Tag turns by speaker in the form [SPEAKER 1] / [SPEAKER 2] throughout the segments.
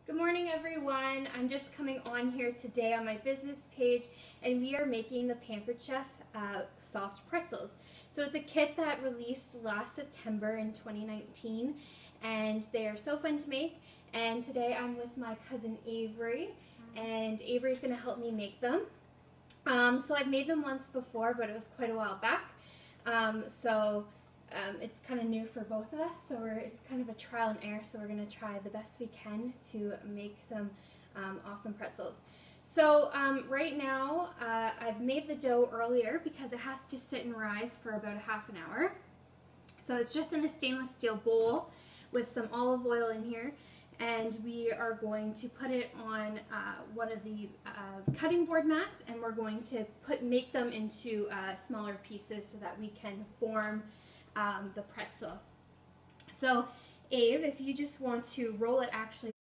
[SPEAKER 1] Good morning, everyone. I'm just coming on here today on my business page, and we are making the Pampered Chef soft pretzels. So it's a kit that released last September in 2019, and they are so fun to make. And today I'm with my cousin Avery, and Avery's going to help me make them. So I've made them once before, but it was quite a while back. It's kind of new for both of us, so it's kind of a trial and error, so we're going to try the best we can to make some awesome pretzels. So right now I've made the dough earlier because it has to sit and rise for about a half an hour. So it's just in a stainless steel bowl with some olive oil in here, and we are going to put it on one of the cutting board mats, and we're going to make them into smaller pieces so that we can form the pretzel. So Ave, if you just want to roll it actually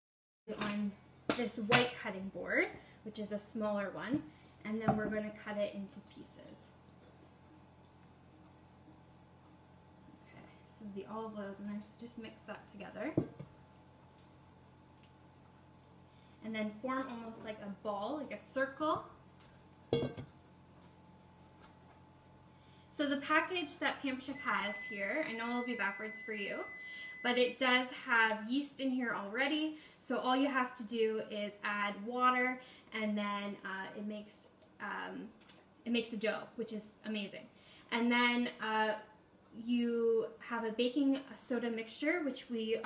[SPEAKER 1] on this white cutting board, which is a smaller one, and then we're going to cut it into pieces. Okay, so the olive oil is in there, so just mix that together. And then form almost like a ball, like a circle. So the package that Pampered Chef has here, I know it'll be backwards for you, but it does have yeast in here already. So all you have to do is add water, and then it makes a dough, which is amazing. And then you have a baking soda mixture, which we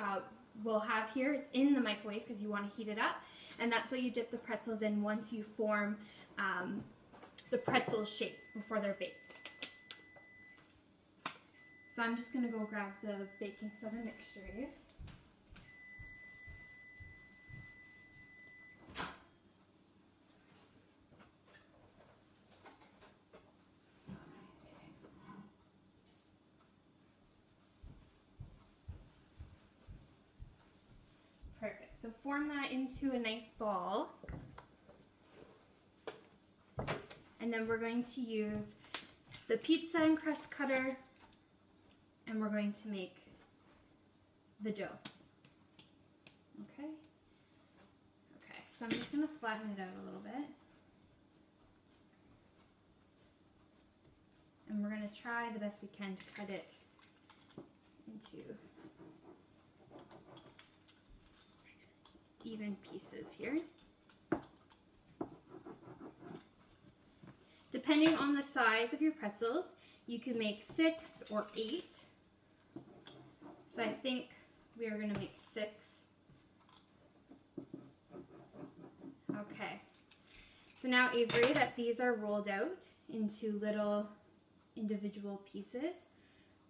[SPEAKER 1] will have here. It's in the microwave because you want to heat it up, and that's what you dip the pretzels in once you form the pretzel shape before they're baked. So I'm just going to go grab the baking soda mixture here. Perfect. So form that into a nice ball. And then we're going to use the pizza and crust cutter, and we're going to make the dough. Okay? Okay, so I'm just going to flatten it out a little bit. And we're going to try the best we can to cut it into even pieces here. Depending on the size of your pretzels, you can make 6 or 8. So I think we are going to make 6. Okay. So now, Avery, that these are rolled out into little individual pieces,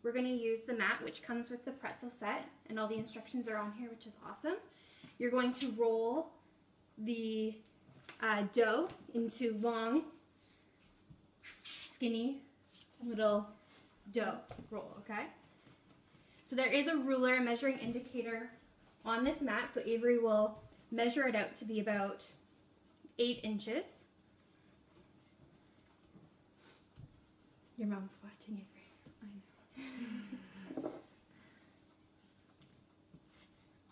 [SPEAKER 1] we're going to use the mat, which comes with the pretzel set, and all the instructions are on here, which is awesome. You're going to roll the dough into long, skinny little dough roll, okay? So there is a ruler, a measuring indicator on this mat, so Avery will measure it out to be about 8 inches. Your mom's watching, Avery. I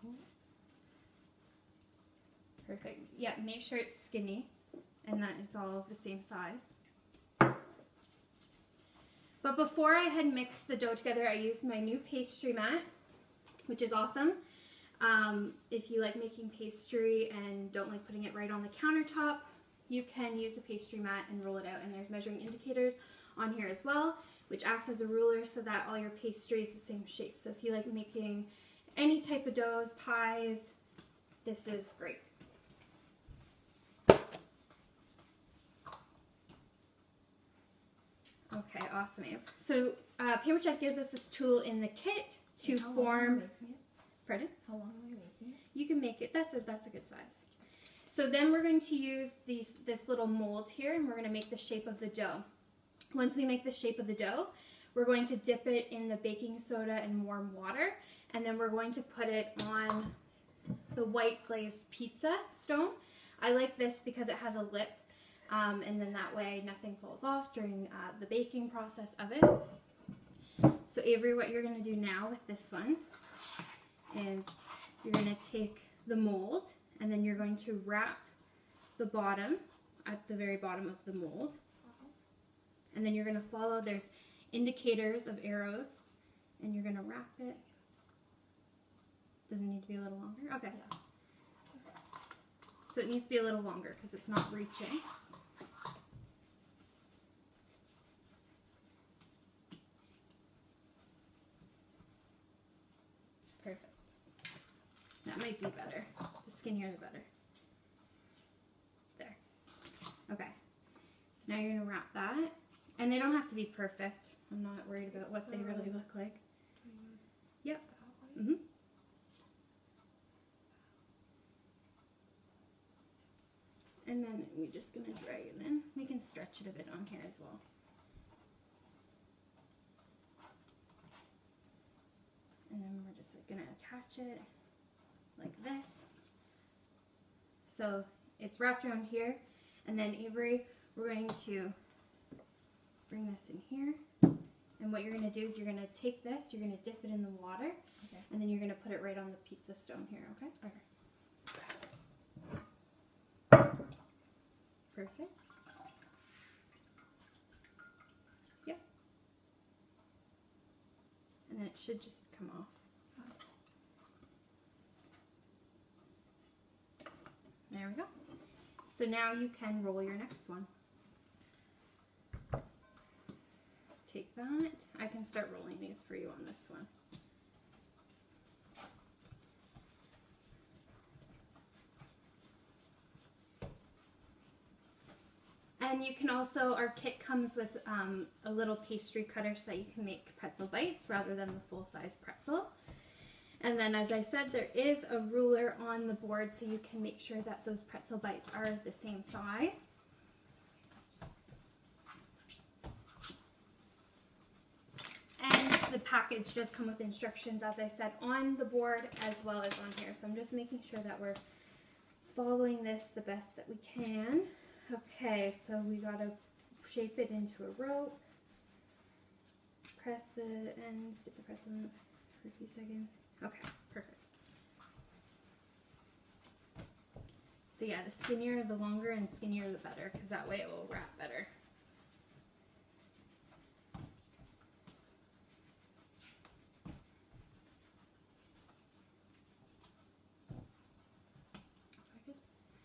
[SPEAKER 1] know. Perfect. Yeah, make sure it's skinny and that it's all the same size. But before I had mixed the dough together, I used my new pastry mat, which is awesome. If you like making pastry and don't like putting it right on the countertop, you can use the pastry mat and roll it out. And there's measuring indicators on here as well, which acts as a ruler so that all your pastry is the same shape. So if you like making any type of doughs, pies, this is great. Okay, awesome, Abe. So Pampered Chef gives us this tool in the kit to form. Pardon?
[SPEAKER 2] How long are we making it?
[SPEAKER 1] You can make it. That's a good size. So then we're going to use this little mold here, and we're going to make the shape of the dough. Once we make the shape of the dough, we're going to dip it in the baking soda and warm water, and then we're going to put it on the white glazed pizza stone. I like this because it has a lip. And then that way nothing falls off during the baking process of it. So Avery, what you're going to do now with this one is you're going to take the mold and then you're going to wrap the bottom at the very bottom of the mold. And then you're going to follow, there's indicators of arrows, and you're going to wrap it. Does it need to be a little longer? Okay.
[SPEAKER 2] Yeah.
[SPEAKER 1] So it needs to be a little longer because it's not reaching. Perfect. That might be better. The skinnier the better. There. Okay. So now you're going to wrap that. And they don't have to be perfect. I'm not worried about what they really look like. Yep. Mm-hmm. And then we're just going to drag it in. We can stretch it a bit on here as well. And then we're just going to attach it like this. So it's wrapped around here. And then Avery, we're going to bring this in here. And what you're going to do is you're going to take this, you're going to dip it in the water, okay, and then you're going to put it right on the pizza stone here, okay? Okay. Perfect. Yep. And then it should just come off. There we go. So now you can roll your next one. Take that. I can start rolling these for you on this one. And you can also, our kit comes with a little pastry cutter so that you can make pretzel bites rather than the full-size pretzel. And then, as I said, there is a ruler on the board so you can make sure that those pretzel bites are the same size. And the package does come with instructions, as I said, on the board as well as on here. So I'm just making sure that we're following this the best that we can. Okay, so we gotta shape it into a rope. Press the ends, dip the pretzel in for a few seconds. Okay, perfect. So yeah, the skinnier, the longer, and skinnier the better, because that way it will wrap better.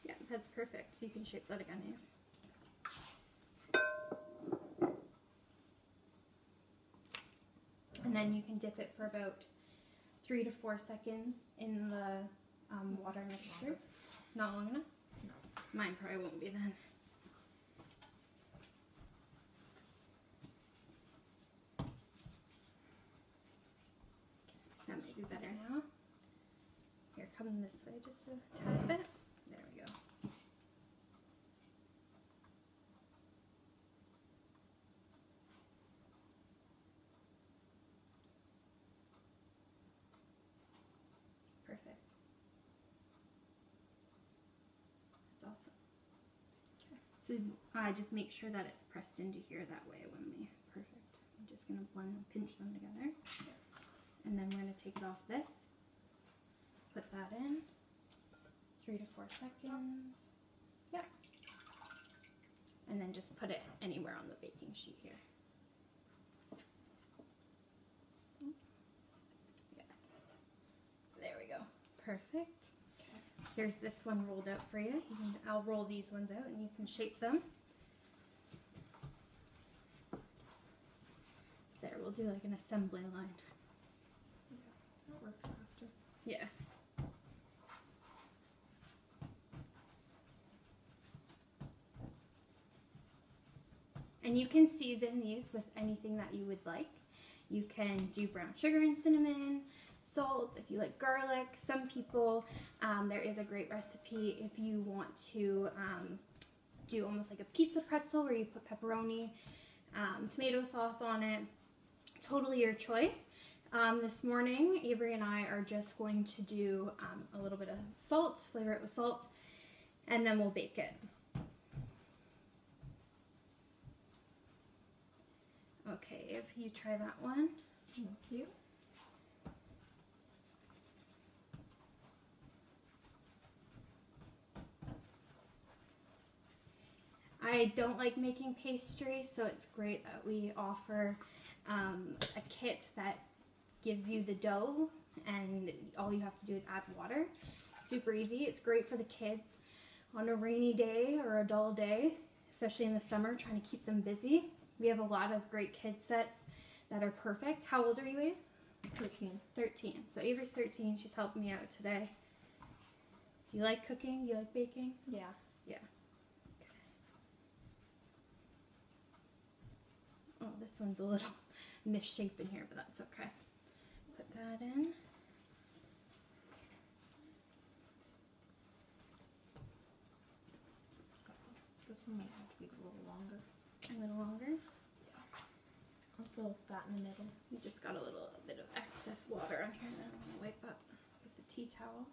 [SPEAKER 1] Yeah, that's perfect. You can shape that again, Eve. And then you can dip it for about 3 to 4 seconds in the water mixture. Not long enough? No. Mine probably won't be then. That might be better now. Here, come this way just a tiny bit. There we go. Perfect. That's awesome. Okay. So just make sure that it's pressed into here that way when we, perfect. I'm just going to pinch them together. And then we're going to take it off this. Put that in. 3 to 4 seconds. Yep. And then just put it anywhere on the baking sheet here. Yeah. There we go. Perfect. Here's this one rolled out for you. I'll roll these ones out and you can shape them. There, we'll do like an assembly line.
[SPEAKER 2] Yeah, that works faster.
[SPEAKER 1] Yeah. And you can season these with anything that you would like. You can do brown sugar and cinnamon, salt, if you like garlic. Some people, there is a great recipe if you want to do almost like a pizza pretzel where you put pepperoni, tomato sauce on it. Totally your choice. This morning, Avery and I are just going to do a little bit of salt, flavor it with salt, and then we'll bake it. Okay, if you try that one.
[SPEAKER 2] Thank you.
[SPEAKER 1] I don't like making pastry, so it's great that we offer a kit that gives you the dough and all you have to do is add water. Super easy. It's great for the kids on a rainy day or a dull day, especially in the summer, trying to keep them busy. We have a lot of great kid sets that are perfect. How old are you, Ave?
[SPEAKER 2] 13.
[SPEAKER 1] 13. So Avery's 13. She's helping me out today. Do you like cooking? Do you like baking?
[SPEAKER 2] Yeah.
[SPEAKER 1] Yeah. Oh, this one's a little misshapen here, but that's okay. Put that in.
[SPEAKER 2] This one might have to be a little longer.
[SPEAKER 1] A little longer.
[SPEAKER 2] It's a little fat in the middle.
[SPEAKER 1] We just got a little bit of excess water on here that I'm going to wipe up with the tea towel.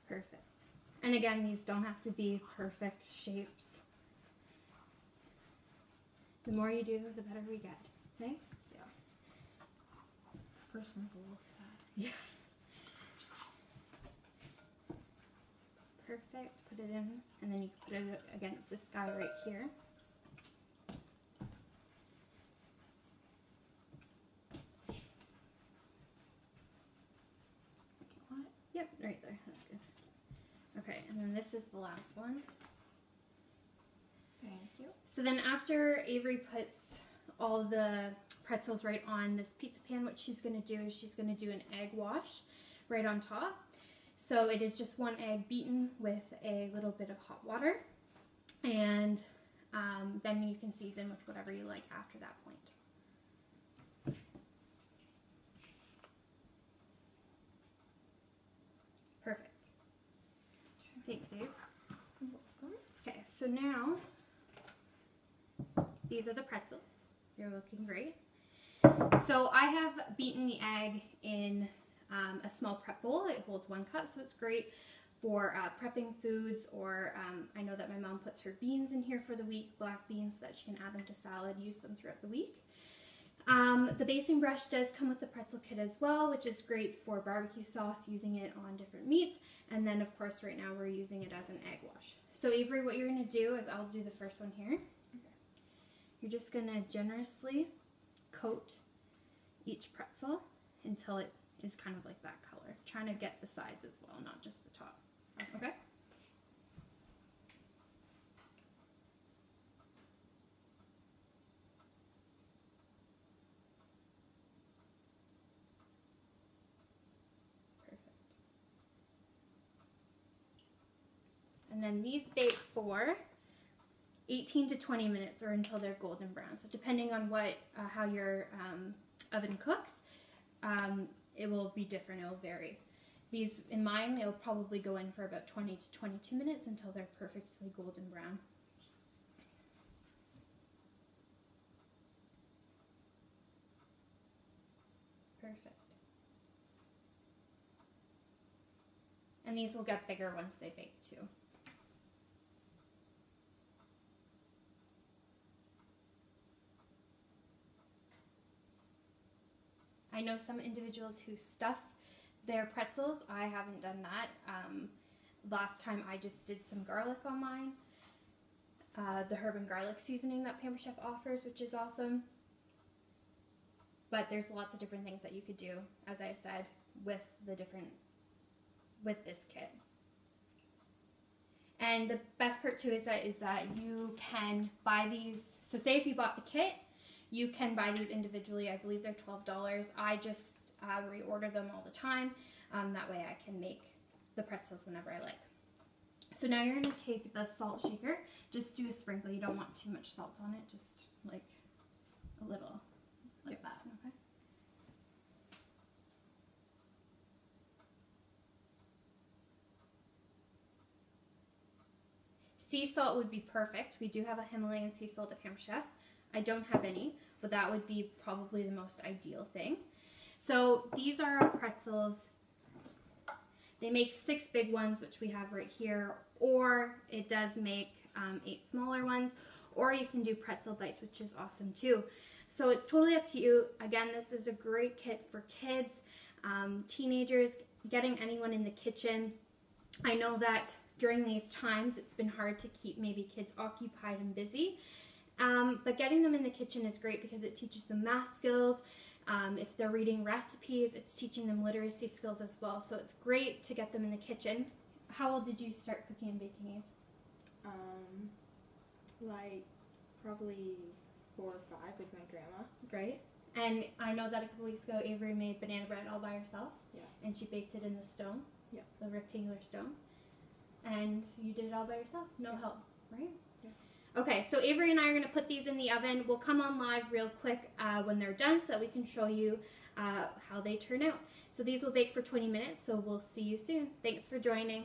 [SPEAKER 1] Perfect. And again, these don't have to be perfect shapes. The more you do, the better we get. Okay?
[SPEAKER 2] Yeah. The first one's a little sad.
[SPEAKER 1] Yeah. Perfect. Put it in, and then you can put it against this guy right here. Yep, right there. That's good. Okay, and then this is the last one.
[SPEAKER 2] Thank you.
[SPEAKER 1] So then after Avery puts all the pretzels right on this pizza pan, what she's going to do is she's going to do an egg wash right on top. So it is just one egg beaten with a little bit of hot water. And then you can season with whatever you like after that point. Perfect. Thanks, Dave. Okay, so now these are the pretzels. You're looking great. So I have beaten the egg in a small prep bowl. It holds 1 cup, so it's great for prepping foods, or I know that my mom puts her beans in here for the week, black beans, so that she can add them to salad, use them throughout the week. The basting brush does come with the pretzel kit as well, which is great for barbecue sauce, using it on different meats. And then, of course, right now we're using it as an egg wash. So Avery, what you're going to do is, I'll do the first one here. Okay. You're just going to generously coat each pretzel until it is kind of like that color. Trying to get the sides as well, not just the top. Okay? And then these bake for 18 to 20 minutes, or until they're golden brown. So depending on what how your oven cooks, it will be different. It will vary. These, in mine, it'll probably go in for about 20 to 22 minutes until they're perfectly golden brown. Perfect. And these will get bigger once they bake too. I know some individuals who stuff their pretzels. I haven't done that. Last time I just did some garlic on mine. The herb and garlic seasoning that Pampered Chef offers, which is awesome. But there's lots of different things that you could do, as I said, with this kit. And the best part too is that you can buy these. So say if you bought the kit, you can buy these individually. I believe they're $12. I just reorder them all the time. That way I can make the pretzels whenever I like. So now you're going to take the salt shaker. Just do a sprinkle. You don't want too much salt on it. Just like a little, like that. Okay. Sea salt would be perfect. We do have a Himalayan sea salt at Pampered Chef. I don't have any, but that would be probably the most ideal thing. So these are our pretzels. They make 6 big ones, which we have right here, or it does make 8 smaller ones, or you can do pretzel bites, which is awesome too. So it's totally up to you. Again, this is a great kit for kids, teenagers, getting anyone in the kitchen. I know that during these times, it's been hard to keep maybe kids occupied and busy. But getting them in the kitchen is great because it teaches them math skills. If they're reading recipes, it's teaching them literacy skills as well. So it's great to get them in the kitchen. How old did you start cooking and baking, Eve?
[SPEAKER 2] Like probably 4 or 5 with my grandma.
[SPEAKER 1] Great. And I know that a couple weeks ago, Avery made banana bread all by herself.
[SPEAKER 2] Yeah.
[SPEAKER 1] And she baked it in the stone.
[SPEAKER 2] Yeah.
[SPEAKER 1] The rectangular stone. And you did it all by yourself? No help, right? Yeah. Okay, so Avery and I are going to put these in the oven. We'll come on live real quick when they're done so that we can show you how they turn out. So these will bake for 20 minutes, so we'll see you soon. Thanks for joining.